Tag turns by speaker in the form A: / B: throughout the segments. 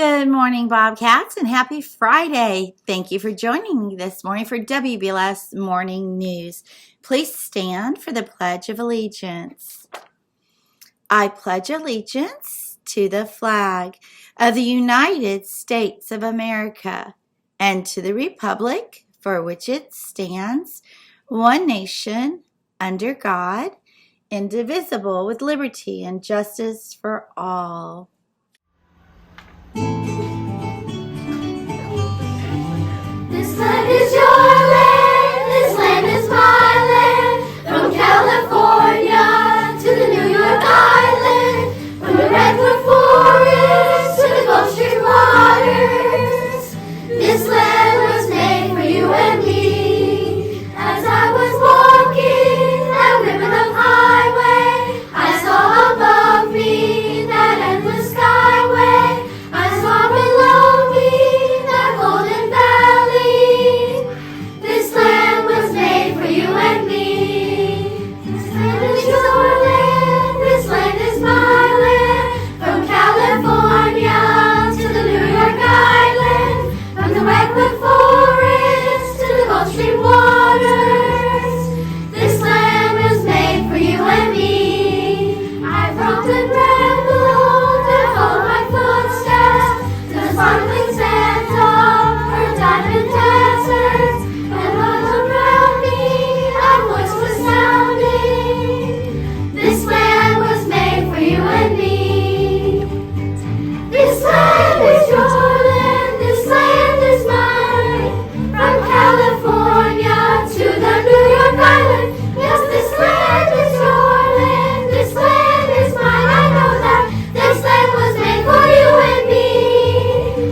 A: Good morning, Bobcats, and happy Friday. Thank you for joining me this morning for WBLS Morning News. Please stand for the Pledge of Allegiance. I pledge allegiance to the flag of the United States of America and to the republic for which it stands, one nation, under God, indivisible, with liberty and justice for all.
B: This land is your land, this land is my land. From California to the New York Island, from the Redwood Forest to the Gulf Stream waters. This land was made for you and me. As I was walking that ribbon of highway, I saw above me that endless skyway. I saw below me that golden valley. This land was made for you and me. This land is your land, this land is my land. From California to the New York Island, from the Redwood Forest to the Gulf Stream waters. This land was made for you and me. I've roamed and rambled and followed my footsteps to the sparkling sands of her diamond deserts. And all around me a voice was sounding. This land was made for you and me. This land is your land, this land is mine. From California to the New York Island. Yes, this land is your land, this land is mine. I know that this land was made for you and me.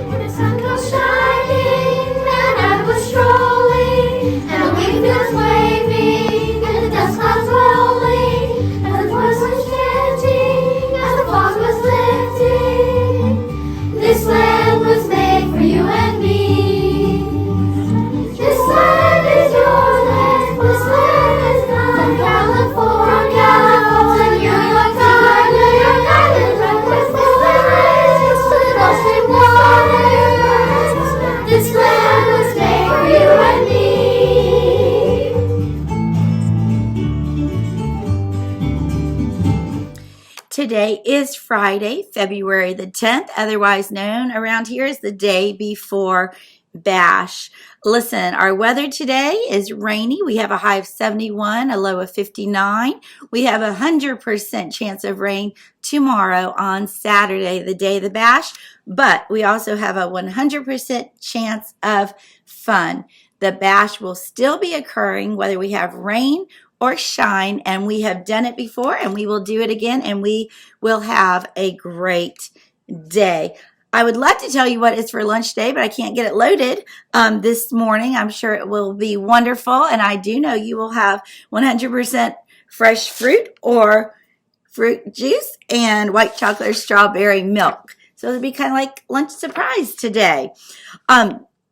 B: When the sun goes shining and I was strolling, and the wheat fields waving and the dust clouds rolling, and the voice was chanting as the fog was lifting. This land was made for you and me. This land is your land, this land is mine. From California to New York Island, Redwood Forest to the Gulf Stream waters. This land was made for you and me.
A: Today is Friday, February the 10th, otherwise known around here as the day before Bash. Listen, our weather today is rainy. We have a high of 71, a low of 59. We have a 100% chance of rain tomorrow on Saturday, the day of the Bash, but we also have a 100% chance of fun. The Bash will still be occurring whether we have rain or shine, and we have done it before and we will do it again, and we will have a great day. I would love to tell you what is for lunch today, but I can't get it loaded this morning. I'm sure it will be wonderful, and I do know you will have 100% fresh fruit or fruit juice and white chocolate or strawberry milk. So it'll be kind of like lunch surprise today.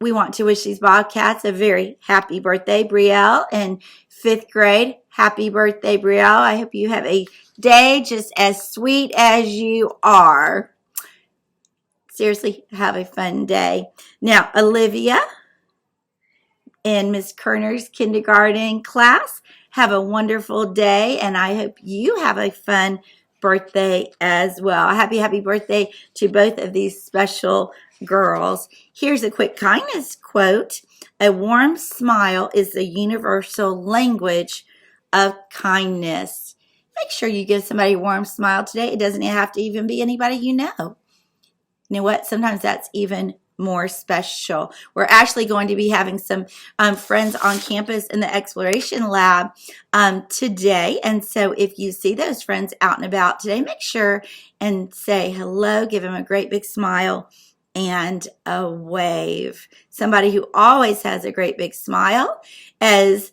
A: We want to wish these Bobcats a very happy birthday, Brielle, in 5th grade. Happy birthday, Brielle. I hope you have a day just as sweet as you are. Seriously, have a fun day. Now, Olivia in Miss Kerner's kindergarten class, have a wonderful day, and I hope you have a fun birthday as well. Happy birthday to both of these special girls. Here's a quick kindness quote. A warm smile is the universal language of kindness. Make sure you give somebody a warm smile today. It doesn't have to even be anybody you know. You know what? Sometimes that's even more special. We're actually going to be having some friends on campus in the Exploration Lab today. And so if you see those friends out and about today, make sure and say hello, give them a great big smile and a wave. Somebody who always has a great big smile is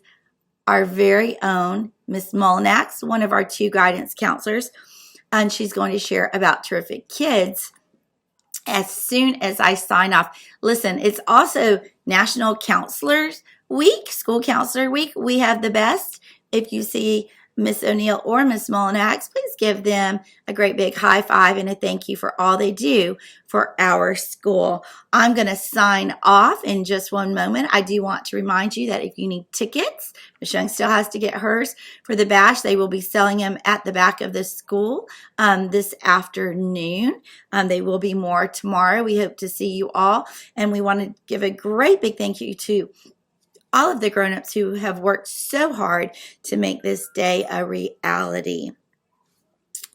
A: our very own Miss Molinax, one of our 2 guidance counselors. And she's going to share about Terrific Kids as soon as I sign off. Listen, it's also National Counselors Week, School Counselor Week. We have the best. If you see Miss O'Neill or Miss Mullinax, please give them a great big high five and a thank you for all they do for our school. I'm going to sign off in just one moment. I do want to remind you that if you need tickets, Miss Young still has to get hers for the bash. They will be selling them at the back of the school this afternoon. They will be more tomorrow. We hope to see you all, and we want to give a great big thank you to all of the grown-ups who have worked so hard to make this day a reality.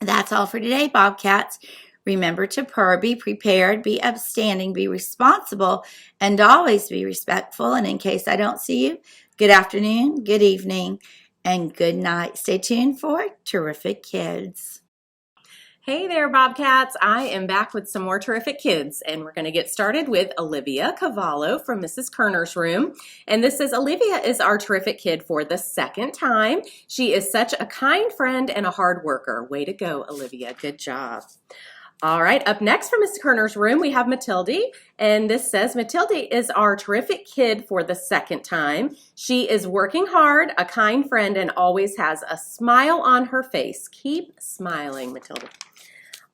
A: That's all for today, Bobcats. Remember to purr, be prepared, be upstanding, be responsible, and always be respectful. And in case I don't see you, good afternoon, good evening, and good night. Stay tuned for Terrific Kids.
C: Hey there, Bobcats. I am back with some more terrific kids, and we're going to get started with Olivia Cavallo from Mrs. Kerner's room. And this says, Olivia is our terrific kid for the second time. She is such a kind friend and a hard worker. Way to go, Olivia. Good job. All right, up next from Mrs. Kerner's room, we have Matilde, and this says, Matilde is our terrific kid for the second time. She is working hard, a kind friend, and always has a smile on her face. Keep smiling, Matilde.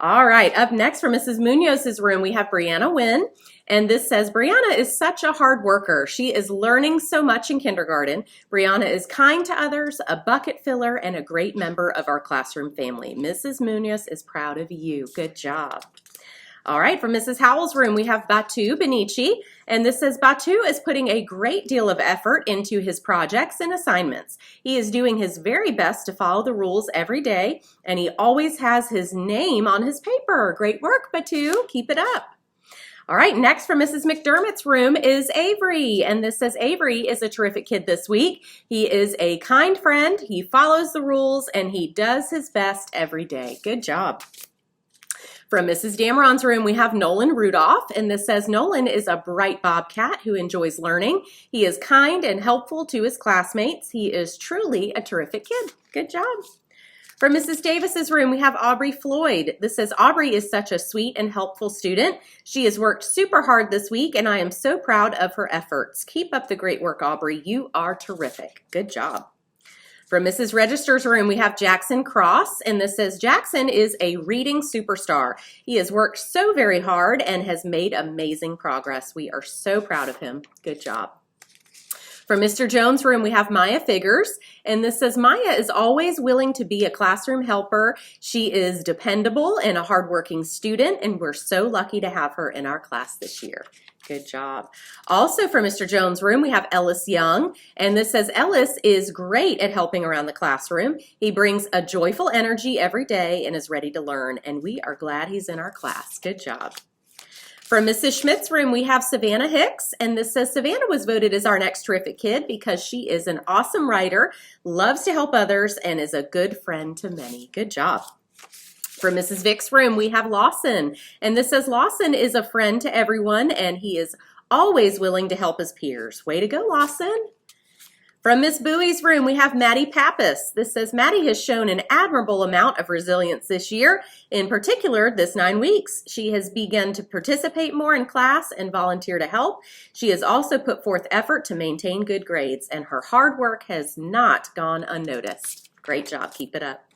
C: All right, up next from Mrs. Munoz's room, we have Brianna Wynn, and this says, Brianna is such a hard worker. She is learning so much in kindergarten. Brianna is kind to others, a bucket filler, and a great member of our classroom family. Mrs. Munoz is proud of you. Good job. All right, from Mrs. Howell's room, we have Batu Binici, and this says, Batu is putting a great deal of effort into his projects and assignments. He is doing his very best to follow the rules every day, and he always has his name on his paper. Great work, Batu. Keep it up. All right, next from Mrs. McDermott's room is Avery, and this says Avery is a terrific kid this week. He is a kind friend, he follows the rules, and he does his best every day. Good job. From Mrs. Dameron's room, we have Nolan Rudolph, and this says Nolan is a bright Bobcat who enjoys learning. He is kind and helpful to his classmates. He is truly a terrific kid. Good job. From Mrs. Davis's room, we have Aubrey Floyd. This says Aubrey is such a sweet and helpful student. She has worked super hard this week, and I am so proud of her efforts. Keep up the great work, Aubrey. You are terrific. Good job. From Mrs. Register's room, we have Jackson Cross, and this says Jackson is a reading superstar. He has worked so very hard and has made amazing progress. We are so proud of him. Good job. From Mr. Jones' room, we have Maya Figures, and this says Maya is always willing to be a classroom helper. She is dependable and a hardworking student, and we're so lucky to have her in our class this year. Good job. Also from Mr. Jones' room, we have Ellis Young, and this says Ellis is great at helping around the classroom. He brings a joyful energy every day and is ready to learn, and we are glad he's in our class. Good job. From Mrs. Schmidt's room, we have Savannah Hicks, and this says Savannah was voted as our next terrific kid because she is an awesome writer, loves to help others, and is a good friend to many. Good job. From Mrs. Vick's room, we have Lawson, and this says Lawson is a friend to everyone, and he is always willing to help his peers. Way to go, Lawson. From Miss Bowie's room, we have Maddie Pappas. This says Maddie has shown an admirable amount of resilience this year, in particular this 9 weeks. She has begun to participate more in class and volunteer to help. She has also put forth effort to maintain good grades, and her hard work has not gone unnoticed. Great job. Keep it up.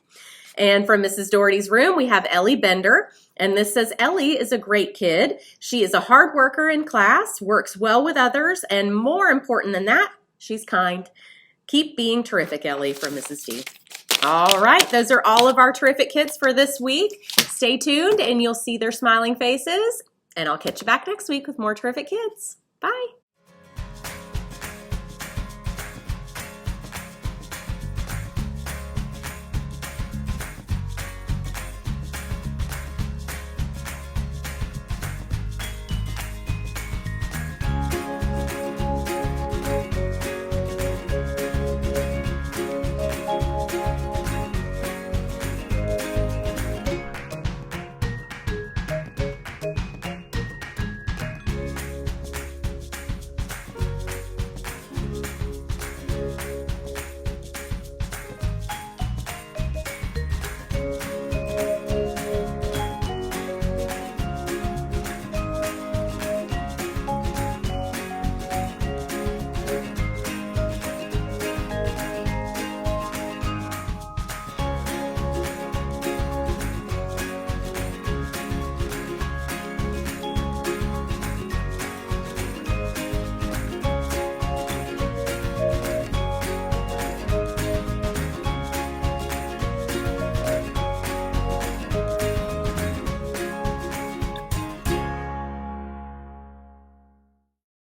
C: And from Mrs. Doherty's room, we have Ellie Bender, and this says Ellie is a great kid. She is a hard worker in class, works well with others, and more important than that, she's kind. Keep being terrific, Ellie, from Mrs. D. All right, those are all of our terrific kids for this week. Stay tuned, and you'll see their smiling faces, and I'll catch you back next week with more terrific kids. Bye.